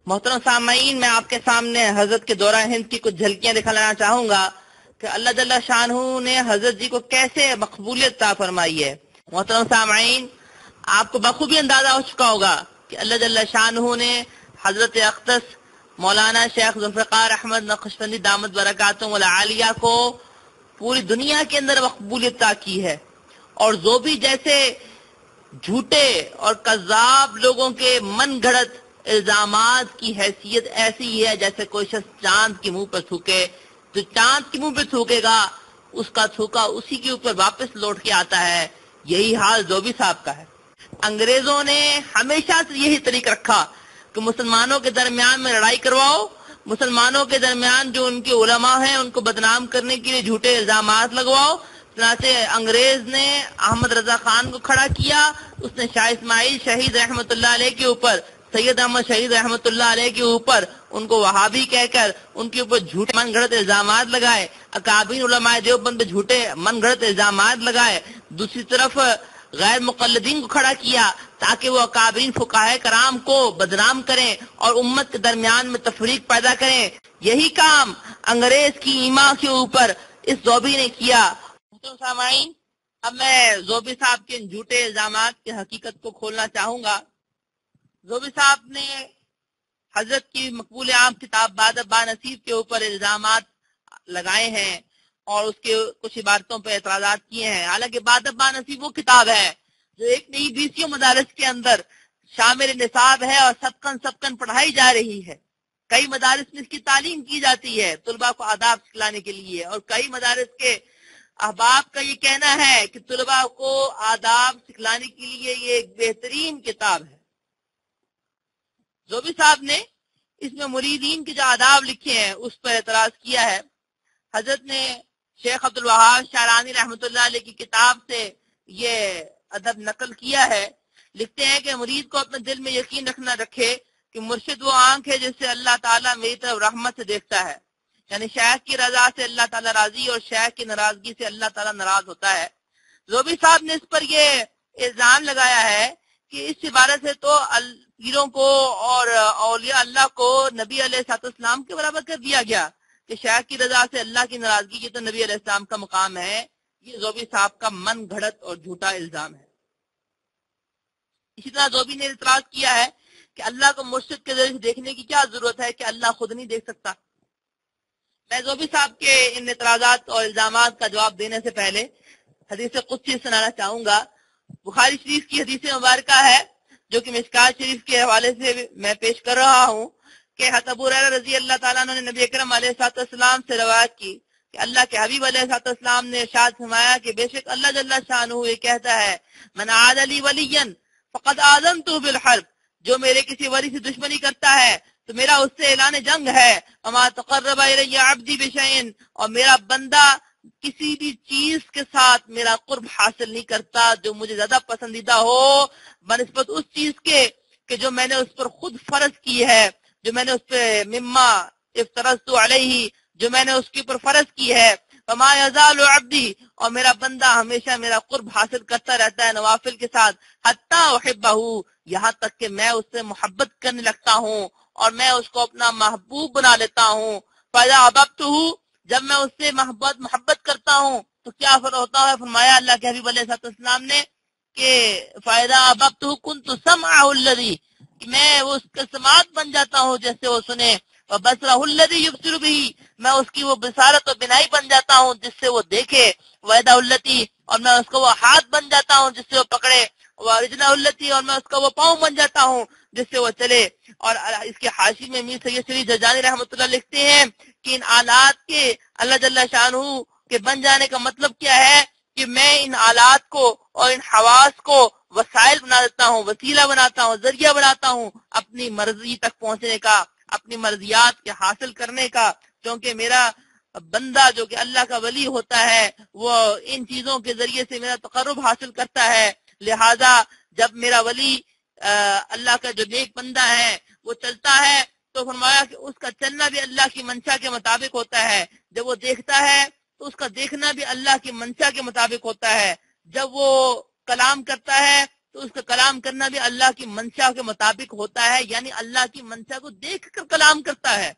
محترم سامعین، میں آپ کے سامنے حضرت کے دورہ ہند کی کچھ جھلکیاں دکھانا چاہوں گا کہ اللہ جل شانہ نے حضرت جی کو کیسے مقبولیت عطا فرمائی ہے۔ محترم سامعین، آپ کو بخوبی اندازہ ہو چکا ہوگا کہ اللہ جل شانہ نے حضرت اقدس مولانا شیخ ذوالفقار احمد نقشبندی دامت برکاتہم العالیہ کو پوری دنیا کے اندر مقبولیت عطا کی ہے، اور زوبی جیسے جھوٹے اور کذاب لوگوں کے من گھڑت الزامات کی حیثیت ایسی ہے جیسے کوئی شخص چاند کے منہ پر تھوکے، جو چاند کے منہ پہ تھوکے گا اس کا تھوکا اسی کے اوپر واپس لوٹ کے آتا ہے۔ یہی حال زوبی صاحب کا ہے۔ انگریزوں نے ہمیشہ سے یہی طریقہ رکھا کہ مسلمانوں کے درمیان میں لڑائی کرواؤ، مسلمانوں کے درمیان جو ان کے علماء ہیں ان کو بدنام کرنے کے لیے جھوٹے الزامات لگواؤ۔ چنانچہ انگریز نے احمد رضا خان کو کھڑا کیا، اس نے شاہ اسماعیل شہید رحمت اللہ علیہ کے اوپر، سید احمد شہید رحمت اللہ علیہ کے اوپر ان کو وہابی کہہ کر ان کے اوپر جھوٹے من گھڑت الزامات لگائے، اکابرین علماء دیوبند پہ جھوٹے من گھڑت الزامات لگائے۔ دوسری طرف غیر مقلدین کو کھڑا کیا تاکہ وہ اکابرین فقہائے کرام کو بدنام کریں اور امت کے درمیان میں تفریق پیدا کریں۔ یہی کام انگریز کی ایما کے اوپر اس زوبی نے کیا۔ سامعین، اب میں زوبی صاحب کے ان جھوٹے الزامات کی حقیقت کو کھولنا چاہوں گا۔ زوبی صاحب نے حضرت کی مقبول عام کتاب باد با نصیب کے اوپر الزامات لگائے ہیں اور اس کے کچھ عبارتوں پہ اعتراضات کیے ہیں۔ حالانکہ باد با نصیب وہ کتاب ہے جو ایک نئی بیسیوں مدارس کے اندر شامل نصاب ہے اور سبقن پڑھائی جا رہی ہے۔ کئی مدارس میں اس کی تعلیم کی جاتی ہے طلباء کو آداب سکھلانے کے لیے، اور کئی مدارس کے احباب کا یہ کہنا ہے کہ طلباء کو آداب سکھلانے کے لیے یہ ایک بہترین کتاب ہے۔ زوبی صاحب نے اس میں مریدین کے جو آداب لکھے ہیں اس پر اعتراض کیا ہے۔ حضرت نے شیخ عبدالوہاب شعرانی رحمۃ اللہ علیہ کی کتاب سے یہ ادب نقل کیا ہے۔ لکھتے ہیں کہ مرید کو اپنے دل میں یقین رکھے کہ مرشد وہ آنکھ ہے جس سے اللہ تعالیٰ میری طرف رحمت سے دیکھتا ہے، یعنی شیخ کی رضا سے اللہ تعالیٰ راضی اور شیخ کی ناراضگی سے اللہ تعالیٰ ناراض ہوتا ہے۔ زوبی صاحب نے اس پر یہ الزام لگایا ہے کہ اس عبارت سے تو پیروں کو اور اولیاء اللہ کو نبی علیہ السلام کے برابر کر دیا گیا کہ شیخ کی رضا سے اللہ کی ناراضگی کی تو نبی علیہ السلام کا مقام ہے۔ یہ زوبی صاحب کا من گھڑت اور جھوٹا الزام ہے۔ اسی طرح زوبی نے اعتراض کیا ہے کہ اللہ کو مرشد کے ذریعے دیکھنے کی کیا ضرورت ہے کہ اللہ خود نہیں دیکھ سکتا۔ میں زوبی صاحب کے ان اعتراضات اور الزامات کا جواب دینے سے پہلے حدیث قدسی سنانا چاہوں گا۔ بخاری شریف کی حدیث مبارکہ ہے جو کہ مشکات شریف کے حوالے سے میں پیش کر رہا ہوں کہ حضرت ابو ہریرہ رضی اللہ تعالیٰ عنہ نے نبی اکرم علیہ السلام سے روایت کی کہ اللہ کے حبیب علیہ السلام نے ارشاد فرمایا کہ بے شک اللہ جل شانہ یہ کہتا ہے، من عاد لی ولیا فقد آذنتہ بالحرب، جو میرے کسی ولی سے دشمنی کرتا ہے تو میرا اس سے اعلان جنگ ہے۔ وما تقرب الی عبدی بشیء، اور میرا بندہ کسی بھی چیز کے ساتھ میرا قرب حاصل نہیں کرتا جو مجھے زیادہ پسندیدہ ہو بنسبت اس چیز کے کہ جو میں نے اس پر خود فرض کی ہے، جو میں نے اس پہ مما افترضت علیہ، جو میں نے اس کے اوپر فرض کی ہے۔ وما یزال عبدی، اور میرا بندہ ہمیشہ میرا قرب حاصل کرتا رہتا ہے نوافل کے ساتھ، حتی احبہ، یہاں تک کہ میں اس سے محبت کرنے لگتا ہوں اور میں اس کو اپنا محبوب بنا لیتا ہوں۔ فاذا احببتہ، جب میں اس سے محبت کرتا ہوں تو کیا ہوتا ہے؟ فرمایا اللہ کے حبیب علیہ السلام نے کہ فاذا احببتہ كنت سمعه الذی، کہ میں اس کا سماعت بن جاتا ہوں جیسے وہ سنے، وبصرہ الذی یبصر به، میں اس کی وہ بصارت و بینائی بن جاتا ہوں جس سے وہ دیکھے، ویدہ التی، اور میں اس کو وہ ہاتھ بن جاتا ہوں جس سے وہ پکڑے، ورجلہ التی، اور میں اس کا وہ پاؤں بن جاتا ہوں جس سے وہ چلے۔ اور اس کے حاشی میں میر سید شریف جرجانی رحمۃ اللہ لکھتے ہیں کہ ان آلات کے اللہ جل شانہ کے بن جانے کا مطلب کیا ہے کہ میں ان آلات کو اور ان حواس کو وسائل بنا دیتا ہوں، وسیلہ بناتا ہوں، ذریعہ بناتا ہوں اپنی مرضی تک پہنچنے کا، اپنی مرضیات کے حاصل کرنے کا، کیونکہ میرا بندہ جو کہ اللہ کا ولی ہوتا ہے وہ ان چیزوں کے ذریعے سے میرا تقرب حاصل کرتا ہے۔ لہذا جب میرا ولی اللہ کا جو نیک بندہ ہے وہ چلتا ہے تو فرمایا کہ اس کا چلنا بھی اللہ کی منشا کے مطابق ہوتا ہے، جب وہ دیکھتا ہے تو اس کا دیکھنا بھی اللہ کی منشا کے مطابق ہوتا ہے، جب وہ کلام کرتا ہے تو اس کا کلام کرنا بھی اللہ کی منشا کے مطابق ہوتا ہے، یعنی اللہ کی منشا کو دیکھ کر کلام کرتا ہے،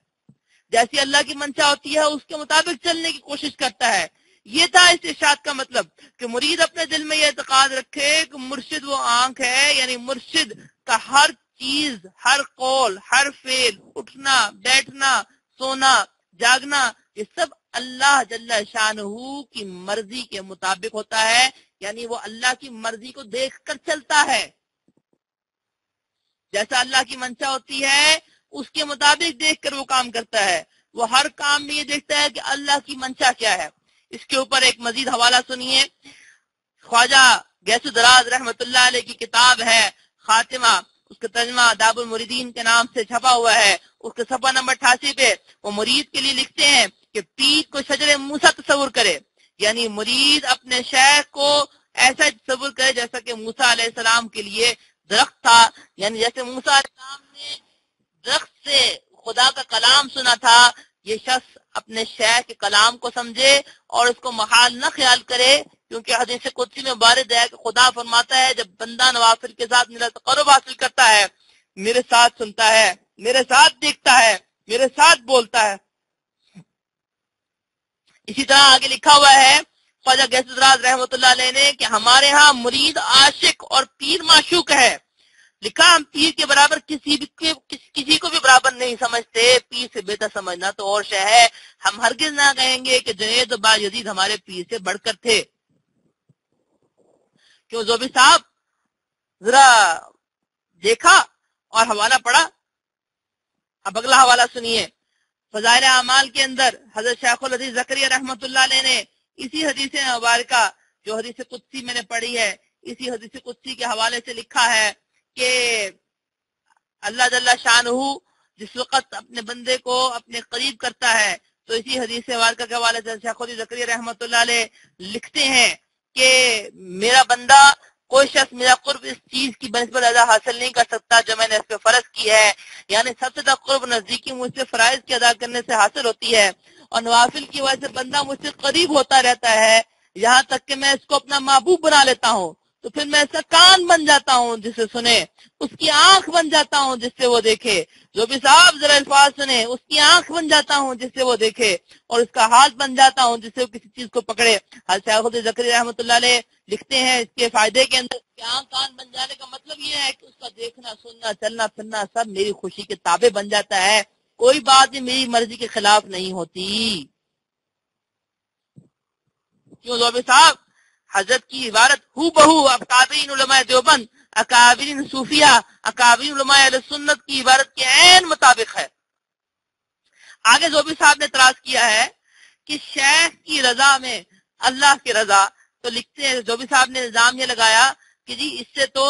جیسی اللہ کی منشا ہوتی ہے اس کے مطابق چلنے کی کوشش کرتا ہے۔ یہ تھا اس ارشاد کا مطلب کہ مرید اپنے دل میں یہ اعتقاد رکھے کہ مرشد وہ آنکھ ہے، یعنی مرشد کا ہر چیز، ہر قول، ہر فعل، اٹھنا بیٹھنا، سونا جاگنا، یہ سب اللہ جل شانہ کی مرضی کے مطابق ہوتا ہے، یعنی وہ اللہ کی مرضی کو دیکھ کر چلتا ہے۔ جیسا اللہ کی منشا ہوتی ہے اس کے مطابق دیکھ کر وہ کام کرتا ہے، وہ ہر کام میں یہ دیکھتا ہے کہ اللہ کی منشا کیا ہے۔ اس کے اوپر ایک مزید حوالہ سنیے، خواجہ غیث الدراز رحمۃ اللہ علیہ کی کتاب ہے خاتمہ، اس کا ترجمہ آداب المریدین کے نام سے چھپا ہوا ہے، اس کے صفحہ نمبر 88 پہ وہ مرید کے لیے لکھتے ہیں کہ پیر کو شجر موسیٰ تصور کرے، یعنی مرید اپنے شیخ کو ایسا تصور کرے جیسا کہ موسیٰ علیہ السلام کے لیے درخت تھا، یعنی جیسے موسیٰ علیہ السلام نے درخت سے خدا کا کلام سنا تھا، یہ شخص اپنے شیخ کے کلام کو سمجھے اور اس کو محال نہ خیال کرے، کیونکہ حدیث قدسی میں وارد ہے کہ خدا فرماتا ہے جب بندہ نوافل کے ساتھ میرا تقرب حاصل کرتا ہے، میرے ساتھ سنتا ہے، میرے ساتھ دیکھتا ہے، میرے ساتھ بولتا ہے۔ اسی طرح آگے لکھا ہوا ہے خواجہ غیث الدراز رحمۃ اللہ علیہ نے کہ ہمارے ہاں مرید عاشق اور پیر معشوق ہے، لکھا ہم پیر کے برابر کسی کو بھی برابر نہیں سمجھتے، پیر سے بہتر سمجھنا تو اور شے ہے، ہم ہرگز نہ کہیں گے کہ جنید و بایزید ہمارے پیر سے بڑھ کر تھے۔ کیوں زوبی صاحب ذرا دیکھا اور حوالہ پڑھا، اب اگلا حوالہ سنیے، فضائل اعمال کے اندر حضرت شیخ الحدیث زکریا رحمۃ اللہ علیہ نے اسی حدیث مبارکہ جو حدیث قدسی میں نے پڑھی ہے، اسی حدیث قدسی کے حوالے سے لکھا ہے کہ اللہ جل شانہ جس وقت اپنے بندے کو اپنے قریب کرتا ہے تو اسی حدیث مبارکہ کے حوالے سے شیخ الحدیث زکریا رحمۃ اللہ علیہ لکھتے ہیں کہ میرا بندہ کوئی شخص میرا قرب اس چیز کی بنسبت ادا حاصل نہیں کر سکتا جو میں نے اس پہ فرض کی ہے، یعنی سب سے زیادہ قرب نزدیکی مجھ سے فرائض کی ادا کرنے سے حاصل ہوتی ہے، اور نوافل کی وجہ سے بندہ مجھ سے قریب ہوتا رہتا ہے، یہاں تک کہ میں اس کو اپنا محبوب بنا لیتا ہوں، تو پھر میں اس کا کان بن جاتا ہوں جسے سنے، اس کی آنکھ بن جاتا ہوں جس سے وہ دیکھے، جو بھی صاحب ذرا الفاظ سنے، اس کی آنکھ بن جاتا ہوں جس سے وہ دیکھے، اور اس کا ہاتھ بن جاتا ہوں جس سے وہ کسی چیز کو پکڑے۔ حضرت شیخ الحدیث زکریا رحمۃ اللہ علیہ لکھتے ہیں اس کے فائدے کے اندر کہ آنکھ کان بن جانے کا مطلب یہ ہے کہ اس کا دیکھنا سننا چلنا پھرنا سب میری خوشی کے تابع بن جاتا ہے، کوئی بات بھی میری مرضی کے خلاف نہیں ہوتی۔ کیوں زوبی صاحب حضرت کی عبارت ہو بہو اکابرین علماء دیوبند، اکابرین صوفیہ، اکابرین علماء اہل سنت کی عبارت کے عین مطابق ہے۔ آگے زوبی صاحب نے اعتراض کیا ہے کہ شیخ کی رضا میں اللہ کی رضا، تو لکھتے ہیں زوبی صاحب نے الزام یہ لگایا کہ جی اس سے تو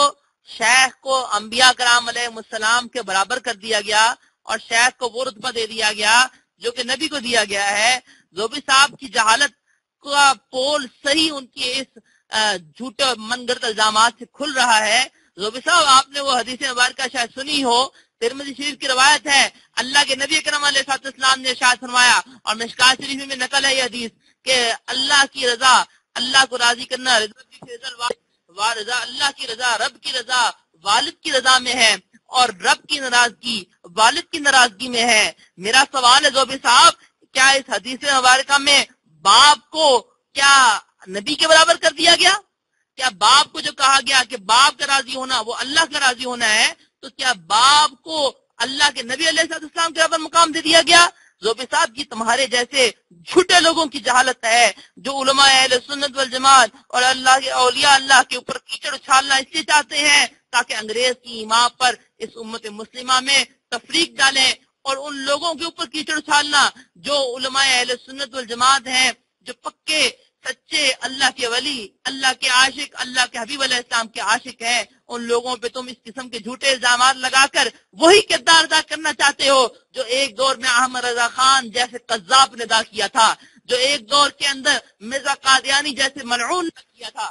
شیخ کو انبیاء کرام علیہ السلام کے برابر کر دیا گیا اور شیخ کو وہ رتبہ دے دیا گیا جو کہ نبی کو دیا گیا ہے۔ زوبی صاحب کی جہالت کا پول صحیح ان کی اس جھوٹے من گھڑت الزامات سے کھل رہا ہے۔ زوبی صاحب آپ نے وہ حدیث مبارکہ شاید سنی ہو، ترمذی شریف کی روایت ہے، اللہ کے نبی اکرم علیہ السلام نے ارشاد فرمایا، اور مشکوٰۃ شریف میں نقل ہے یہ حدیث کہ اللہ کی رضا، اللہ کو راضی کرنا، رضا اللہ کی رضا، رب کی رضا والد کی رضا میں ہے، اور رب کی ناراضگی والد کی ناراضگی میں ہے۔ میرا سوال ہے زوبی صاحب، کیا اس حدیث مبارکہ میں باپ کو کیا نبی کے برابر کر دیا گیا؟ کیا باپ کو جو کہا گیا کہ باپ کا راضی ہونا وہ اللہ کا راضی ہونا ہے، تو کیا باپ کو اللہ کے نبی علیہ السلام کے برابر مقام دے دیا گیا؟ زوبی صاحب یہ تمہارے جیسے جھوٹے لوگوں کی جہالت ہے جو علماء اہل سنت والجماعت اور اللہ کے اولیاء اللہ کے اوپر کیچڑ اچھالنا اس لیے چاہتے ہیں تاکہ انگریز کی ایما پر اس امت مسلمہ میں تفریق ڈالیں، اور ان لوگوں کے اوپر کیچڑ اچھالنا جو علماء اہل سنت والجماعت ہیں، جو پکے سچے اللہ کے ولی، اللہ کے عاشق، اللہ کے حبیب علیہ السلام کے عاشق ہیں، ان لوگوں پہ تم اس قسم کے جھوٹے الزامات لگا کر وہی کردار ادا کرنا چاہتے ہو جو ایک دور میں احمد رضا خان جیسے قذاب نے ادا کیا تھا، جو ایک دور کے اندر مرزا قادیانی جیسے ملعون نے کیا تھا۔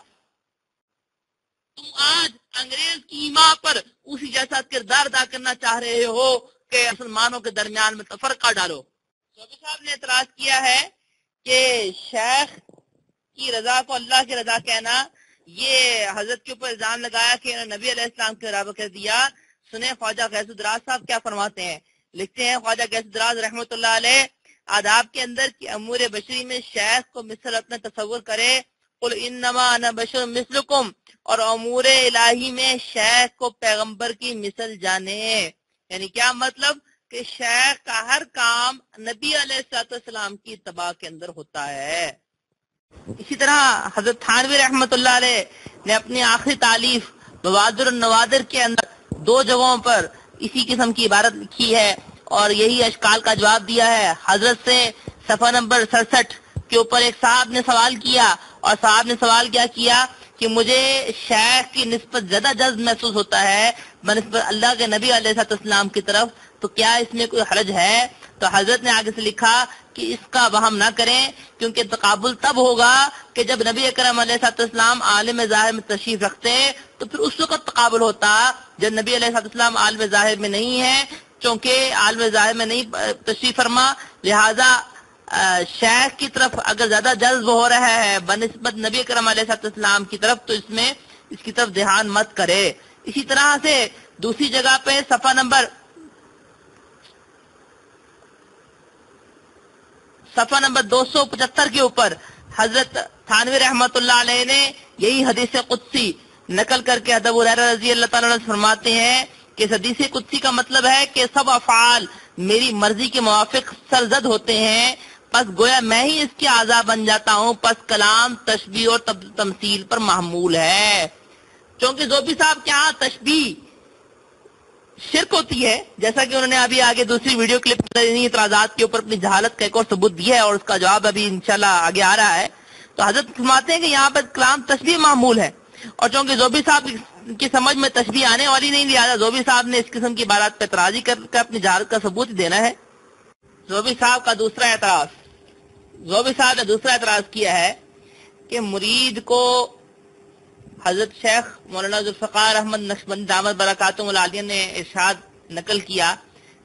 تم آج انگریز کی ایما پر اسی جیسا کردار ادا کرنا چاہ رہے ہو کہ مسلمانوں کے درمیان میں تفرقہ ڈالو۔ صوفی صاحب نے اعتراض کیا ہے کہ شیخ کی رضا کو اللہ کی رضا کہنا یہ حضرت کے اوپر الزام لگایا کہ انہوں نے نبی علیہ السلام کے برابر کر دیا۔ سنیں خواجہ غیث الدراز صاحب کیا فرماتے ہیں، لکھتے ہیں خواجہ غیث الدراز رحمۃ اللہ علیہ آداب کے اندر کہ امور بشری میں شیخ کو مثل اپنا تصور کرے، قل انما انا بشر مثلکم، اور امور الہی میں شیخ کو پیغمبر کی مثل جانے۔ یعنی کیا مطلب کہ شیخ کا ہر کام نبی علیہ السلام کی اتباع کے اندر ہوتا ہے۔ اسی طرح حضرت تھانوی رحمۃ اللہ علیہ نے اپنی آخری تالیف بوادر النوادر کے اندر 2 جگہوں پر اسی قسم کی عبارت لکھی ہے اور یہی اشکال کا جواب دیا ہے۔ حضرت سے صفحہ نمبر 67 کے اوپر ایک صاحب نے سوال کیا، اور صاحب نے سوال کیا کہ مجھے شیخ کی نسبت زیادہ جذب محسوس ہوتا ہے بنسبت اللہ کے نبی علیہ السلام کی طرف، تو کیا اس میں کوئی حرج ہے؟ تو حضرت نے آگے سے لکھا کہ اس کا وہم نہ کریں، کیونکہ تقابل تب ہوگا کہ جب نبی اکرم علیہ السلام عالم ظاہر میں تشریف رکھتے تو پھر اس وقت تقابل ہوتا، جب نبی علیہ السلام عالم ظاہر میں نہیں ہے، چونکہ عالم ظاہر میں نہیں تشریف فرما، لہذا شیخ کی طرف اگر زیادہ جذب ہو رہا ہے بنسبت نبی اکرم علیہ السلام کی طرف تو اس کی طرف دھیان مت کرے۔ اسی طرح سے دوسری جگہ پہ صفحہ نمبر 275 کے اوپر حضرت تھانوی رحمۃ اللہ علیہ نے یہی حدیث قدسی نقل کر کے ابو ہریرہ رضی اللہ تعالیٰ عنہ فرماتے ہیں کہ اس حدیث قدسی کا مطلب ہے کہ سب افعال میری مرضی کے موافق سرزد ہوتے ہیں، پس گویا میں ہی اس کے اعضاء بن جاتا ہوں، پس کلام تشبیہ اور تمثیل پر محمول ہے۔ چونکہ زوبی صاحب کے ہاں تشبیہ شرک ہوتی ہے، جیسا کہ انہوں نے ابھی آگے دوسری ویڈیو کلپ انہیں اعتراضات کے اوپر اپنی جہالت کا ایک اور ثبوت دیا ہے اور اس کا جواب ابھی انشاءاللہ آگے آ رہا ہے۔ تو حضرت فرماتے ہیں کہ یہاں پر کلام تشبیہ معمول ہے، اور چونکہ زوبی صاحب کی سمجھ میں تشبیہ آنے والی نہیں، لہٰذا زوبی صاحب نے اس قسم کی بارات پہ اعتراضی کر اپنی جہالت کا ثبوت دینا ہے۔ زوبی صاحب کا دوسرا اعتراض، زوبی صاحب نے دوسرا اعتراض کیا ہے کہ مرید کو حضرت شیخ مولانا ذوالفقار احمد نقشبندی دامت برکاتہم العالیہ نے ارشاد نقل کیا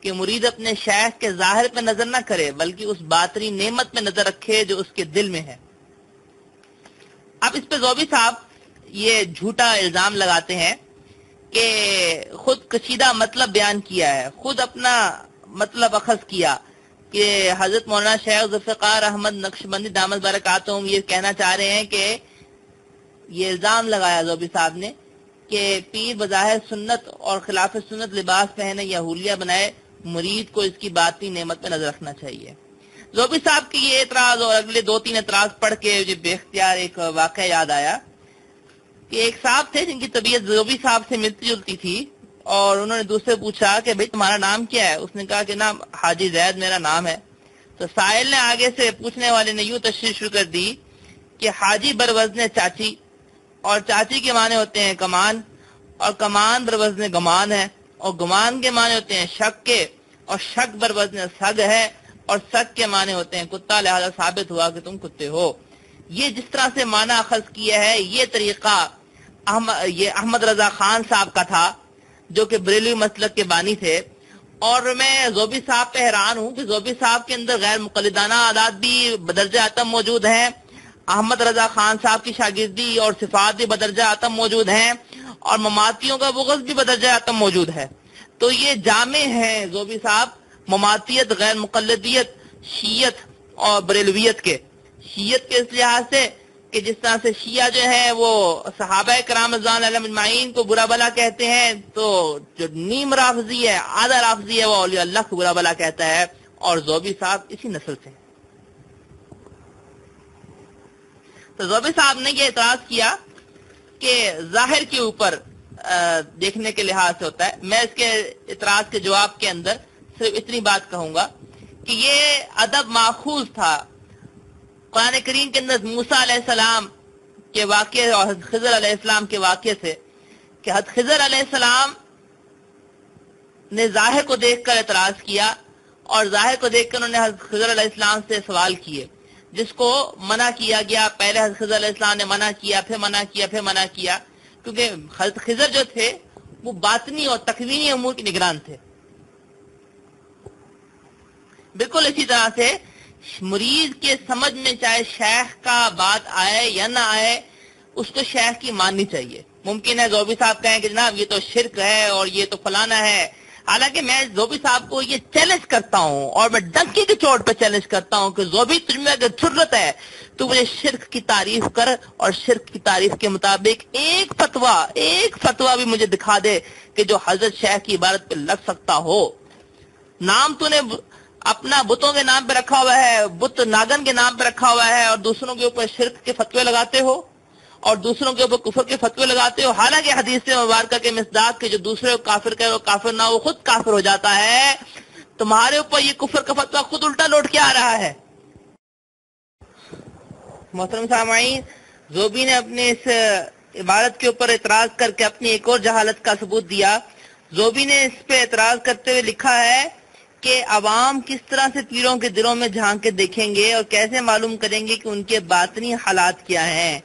کہ مرید اپنے شیخ کے ظاہر پہ نظر نہ کرے بلکہ اس باطنی نعمت پہ نظر رکھے جو اس کے دل میں ہے۔ اب اس پہ زوبی صاحب یہ جھوٹا الزام لگاتے ہیں کہ خود کشیدہ مطلب بیان کیا ہے، خود اپنا مطلب اخذ کیا کہ حضرت مولانا شیخ ذوالفقار احمد نقشبندی دامت برکاتہم یہ کہنا چاہ رہے ہیں کہ یہ الزام لگایا زوبی صاحب نے کہ پیر بظاہر سنت اور خلاف سنت لباس پہنے یا حلیہ بنائے، مرید کو اس کی باطنی نعمت پہ نظر رکھنا چاہیے۔ زوبی صاحب کی یہ اعتراض اور اگلے 2-3 اعتراض پڑھ کے مجھے بے اختیار ایک واقعہ یاد آیا کہ ایک صاحب تھے جن کی طبیعت زوبی صاحب سے ملتی جلتی تھی، اور انہوں نے دوسرے پوچھا کہ بھئی تمہارا نام کیا ہے؟ اس نے کہا کہ نام حاجی زید میرا نام ہے۔ تو سائل نے آگے سے پوچھنے والے نے یوں تشریح شروع کر دی کہ حاجی بروزن چاچی، اور چاچی کے معنی ہوتے ہیں کمان، اور کمان بروزن گمان ہے، اور گمان کے معنی ہوتے ہیں شک کے، اور شک بروزن سگ ہے، اور سگ کے معنی ہوتے ہیں کتا، لہذا ثابت ہوا کہ تم کتے ہو۔ یہ جس طرح سے معنی اخذ کیا ہے یہ طریقہ یہ احمد رضا خان صاحب کا تھا جو کہ بریلوی مسلک کے بانی تھے، اور میں زوبی صاحب پہ حیران ہوں کہ زوبی صاحب کے اندر غیر مقلدانہ عادات بھی بدرجہ اتم موجود ہیں، احمد رضا خان صاحب کی شاگردی اور صفات بھی بدرجہ اتم موجود ہیں، اور مماتیوں کا بغض بھی بدرجہ اتم موجود ہے۔ تو یہ جامع ہیں زوبی صاحب مماتیت، غیر مقلدیت، شیعت اور بریلویت کے۔ شیعت کے اس لحاظ سے کہ جس طرح سے شیعہ جو ہے وہ صحابہ کرام رضوان علیہم اجمعین کو برا بلا کہتے ہیں، تو جو نیم رافضی ہے، آدھا رافضی ہے، وہ اولیاء اللہ کو برا بلا کہتا ہے، اور زوبی صاحب اسی نسل سے ہیں۔ تو زوبی صاحب نے یہ اعتراض کیا کہ ظاہر کے اوپر دیکھنے کے لحاظ سے ہوتا ہے۔ میں اس کے اعتراض کے جواب کے اندر صرف اتنی بات کہوں گا کہ یہ ادب ماخوذ تھا قرآن کریم کے اندر موسیٰ علیہ السلام کے واقعے اور حضرت خضر علیہ السلام کے واقعے سے، کہ حضرت خضر علیہ السلام نے ظاہر کو دیکھ کر اعتراض کیا، اور ظاہر کو دیکھ کر انہوں نے حضرت خضر علیہ السلام سے سوال کیے، جس کو منع کیا گیا۔ پہلے حضرت خضر علیہ السلام نے منع کیا، پھر منع کیا، پھر منع کیا، کیونکہ حضرت خضر جو تھے وہ باطنی اور تکوینی امور کے نگران تھے۔ بالکل اسی طرح سے مرید کے سمجھ میں چاہے شیخ کا بات آئے یا نہ آئے، اس کو شیخ کی ماننی چاہیے۔ ممکن ہے زوبی صاحب کہیں کہ جناب یہ تو شرک ہے اور یہ تو فلانا ہے، حالانکہ میں زوبی صاحب کو یہ چیلنج کرتا ہوں اور میں ڈنکی کی چوٹ پہ چیلنج کرتا ہوں کہ زوبی تجھ میں اگر ضرورت ہے تو مجھے شرک کی تعریف کر، اور شرک کی تعریف کے مطابق ایک فتویٰ بھی مجھے دکھا دے کہ جو حضرت شیخ کی عبادت پہ لگ سکتا ہو۔ نام تو نے اپنا بتوں کے نام پہ رکھا ہوا ہے، بت ناگن کے نام پہ رکھا ہوا ہے، اور دوسروں کے اوپر شرک کے فتوے لگاتے ہو اور دوسروں کے اوپر کفر کے فتوے لگاتے ہو، حالانکہ حدیث مبارکہ کے مصداق کے جو دوسرے کو کافر کہے وہ کافر نہ، وہ خود کافر ہو جاتا ہے۔ تمہارے اوپر یہ کفر کا فتویٰ خود الٹا لوٹ کے آ رہا ہے۔ محترم سامعین، زوبی نے اپنے اس عبارت کے اوپر اعتراض کر کے اپنی ایک اور جہالت کا ثبوت دیا۔ زوبی نے اس پہ اعتراض کرتے ہوئے لکھا ہے کہ عوام کس طرح سے پیروں کے دلوں میں جھانک کے دیکھیں گے اور کیسے معلوم کریں گے کہ ان کے باطنی حالات کیا ہیں۔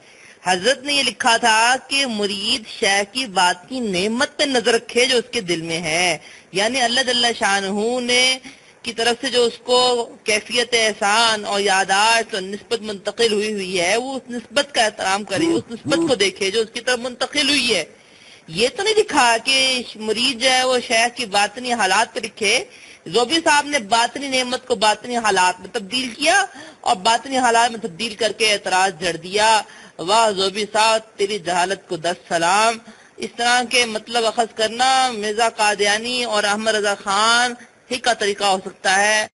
حضرت نے یہ لکھا تھا کہ مرید شیخ کی بات کی نعمت پہ نظر رکھے جو اس کے دل میں ہے، یعنی اللہ جل شانہ نے کی طرف سے جو اس کو کیفیت احسان اور یاداشت اور نسبت منتقل ہوئی ہے، وہ اس نسبت کا احترام کرے، اس نسبت کو دیکھے جو اس کی طرف منتقل ہوئی ہے۔ یہ تو نہیں لکھا کہ مرید جو ہے وہ شیخ کی باطنی حالات پہ لکھے۔ زوبی صاحب نے باطنی نعمت کو باطنی حالات میں تبدیل کیا اور باطنی حالات میں تبدیل کر کے اعتراض جڑ دیا۔ واہ زوبی صاحب، تیری جہالت کو 10 سلام۔ اس طرح کے مطلب اخذ کرنا مرزا قادیانی اور احمد رضا خان ہی کا طریقہ ہو سکتا ہے۔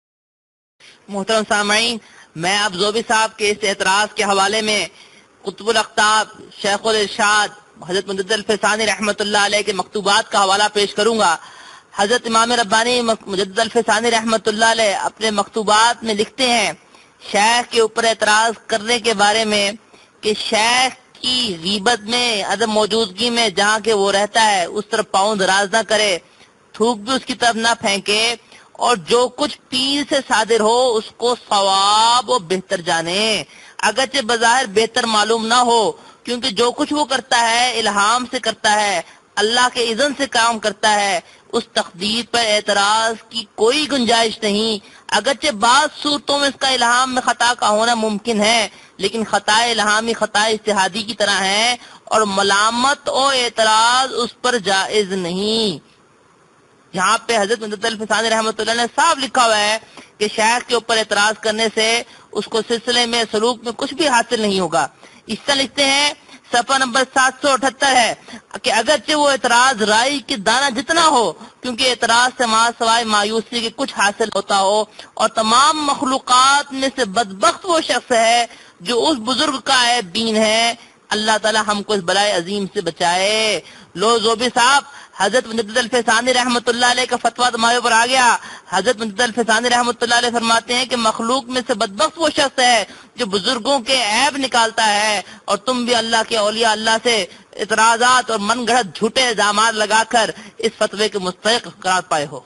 محترم سامعین، میں اب زوبی صاحب کے اس اعتراض کے حوالے میں قطب الاقطاب شیخ الارشاد حضرت مجدد الفسانی رحمۃ اللہ علیہ کے مکتوبات کا حوالہ پیش کروں گا۔ حضرت امام ربانی مجدد الفسانی رحمۃ اللہ علیہ اپنے مکتوبات میں لکھتے ہیں شیخ کے اوپر اعتراض کرنے کے بارے میں کہ شیخ کی غیبت میں، عدم موجودگی میں جہاں کہ وہ رہتا ہے اس طرف پاؤں دراز نہ کرے، تھوک بھی اس کی طرف نہ پھینکے، اور جو کچھ پیر سے صادر ہو اس کو ثواب و بہتر جانے، اگرچہ بظاہر بہتر معلوم نہ ہو، کیونکہ جو کچھ وہ کرتا ہے الہام سے کرتا ہے، اللہ کے اذن سے کام کرتا ہے، اس تقدیر پر اعتراض کی کوئی گنجائش نہیں۔ اگرچہ بعض صورتوں میں اس کا الہام میں خطا کا ہونا ممکن ہے، لیکن خطا الہامی خطا اجتہادی کی طرح ہے، اور ملامت و اعتراض اس پر جائز نہیں۔ یہاں پہ حضرت مجدد الفسانی رحمۃ اللہ نے صاف لکھا ہوا ہے کہ شیخ کے اوپر اعتراض کرنے سے اس کو سلسلے میں سلوک میں کچھ بھی حاصل نہیں ہوگا۔ اس طرح لکھتے ہیں، صفحہ نمبر 778 ہے کہ اگرچہ وہ اعتراض رائی کی دانہ جتنا ہو، کیونکہ اعتراض سے سوائے مایوسی کے کچھ حاصل ہوتا ہو، اور تمام مخلوقات میں سے بدبخت وہ شخص ہے جو اس بزرگ کا عیب بین ہے۔ اللہ تعالی ہم کو اس بلائے عظیم سے بچائے۔ لو زوبی صاحب، حضرت مجدد الفسانی رحمۃ اللہ علیہ کا فتویٰ تمہارے اوپر آ گیا۔ حضرت مجدد الفسانی رحمۃ اللہ علیہ فرماتے ہیں کہ مخلوق میں سے بدبخت وہ شخص ہے جو بزرگوں کے عیب نکالتا ہے، اور تم بھی اللہ کے اولیاء اللہ سے اعتراضات اور من گھڑت جھوٹے الزامات لگا کر اس فتوے کے مستحق قرار پائے ہو۔